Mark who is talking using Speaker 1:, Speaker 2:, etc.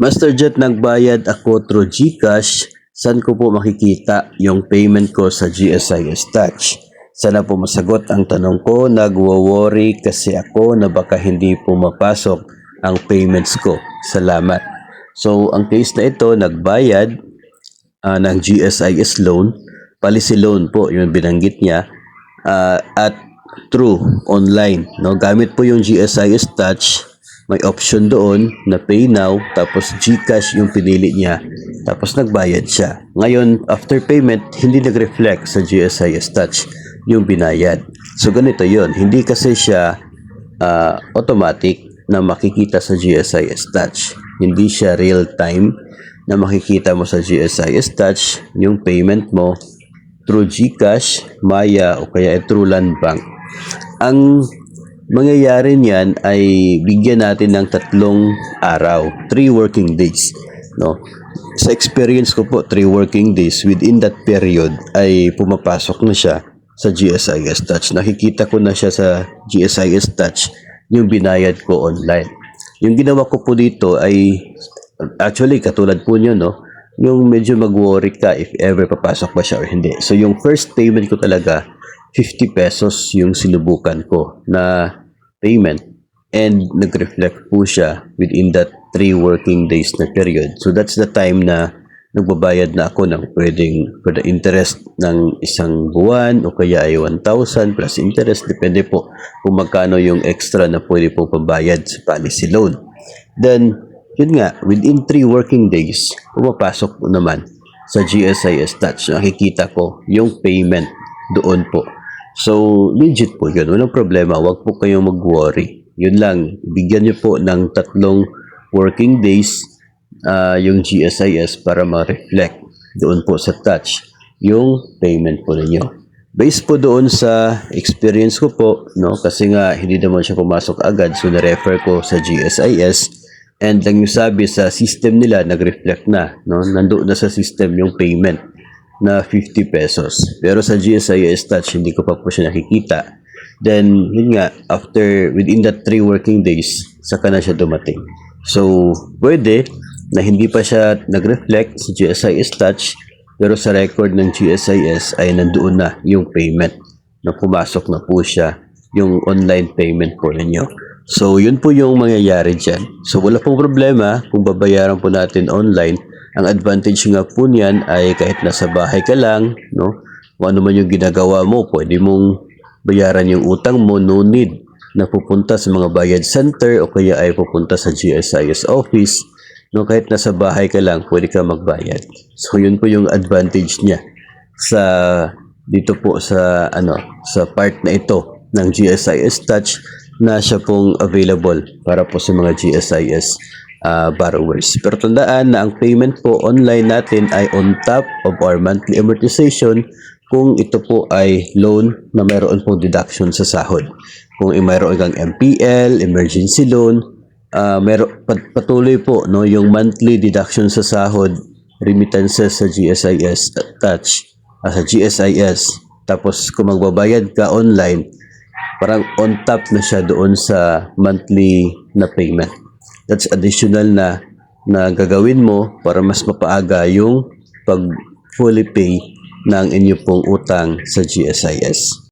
Speaker 1: MasterJet, nagbayad ako through GCash. Saan ko po makikita yung payment ko sa GSIS Touch? Sana po masagot ang tanong ko. Nagwo-worry kasi ako na baka hindi pumapasok ang payments ko. Salamat. So, ang case na ito, nagbayad ng GSIS loan, policy loan po yung binanggit niya, at through online, no? Gamit po yung GSIS Touch, may option doon na pay now, tapos GCash yung pinili niya, tapos nagbayad siya. Ngayon, after payment, hindi nag-reflect sa GSIS Touch yung binayad. So ganito yon, hindi kasi siya automatic na makikita sa GSIS Touch. Hindi siya real time na makikita mo sa GSIS Touch yung payment mo through GCash, Maya o kaya through Land Bank. Ang mangyayari niyan ay bigyan natin ng 3 araw, 3 working days, no? Sa experience ko po, 3 working days, within that period ay pumapasok na siya sa GSIS Touch. Nakikita ko na siya sa GSIS Touch yung binayad ko online. Yung ginawa ko po dito ay actually katulad po niyo, no? Yung medyo mag-worry ka if ever papasok ba siya or hindi. So yung first payment ko talaga, 50 pesos yung sinubukan ko na payment, and nag-reflect po siya within that 3 working days na period. So that's the time na nagbabayad na ako ng pwedeng for the interest ng isang buwan o kaya ay 1,000 plus interest, depende po kung magkano yung extra na pwede po pabayad sa policy loan. Then yun nga, within 3 working days pumapasok po naman sa GSIS Touch. Nakikita ko yung payment doon po. So, legit po yun. Walang problema. Huwag po kayong mag-worry. Yun lang. Bigyan nyo po ng 3 working days yung GSIS para ma-reflect doon po sa Touch yung payment po ninyo. Based po doon sa experience ko po, no, kasi nga hindi naman siya pumasok agad, so na-refer ko sa GSIS, and lang yung sabi sa system nila, nag-reflect na, no? Nandoon na sa system yung payment na 50 pesos. Pero sa GSIS Touch, hindi ko pa po siya nakikita. Then, yun nga, after, within that 3 working days, saka na siya dumating. So, pwede na hindi pa siya nag-reflect sa GSIS Touch, pero sa record ng GSIS ay nandoon na yung payment na pumasok na po siya, yung online payment po ninyo. So, yun po yung mangyayari dyan. So, wala pong problema kung babayaran po natin online. Ang advantage nga po niyan ay kahit nasa bahay ka lang, no? Kung ano man yung ginagawa mo, pwede mong bayaran yung utang mo, no need na pupunta sa mga bayad center o kaya ay pupunta sa GSIS office, no? Kahit nasa bahay ka lang, pwede ka magbayad. So, yun po yung advantage niya sa dito po sa sa part na ito ng GSIS Touch, na siya pong available para po sa mga GSIS borrowers. Pero tandaan na ang payment po online natin ay on top of our monthly amortization kung ito po ay loan na mayroon pong deduction sa sahod. Kung mayroon kang MPL, emergency loan, patuloy po, no, yung monthly deduction sa sahod, remittances sa GSIS Touch, sa GSIS, tapos kung magbabayad ka online, parang on top na siya doon sa monthly na payment. That's additional na gagawin mo para mas mapaaga yung pag fully pay ng inyo pong utang sa GSIS.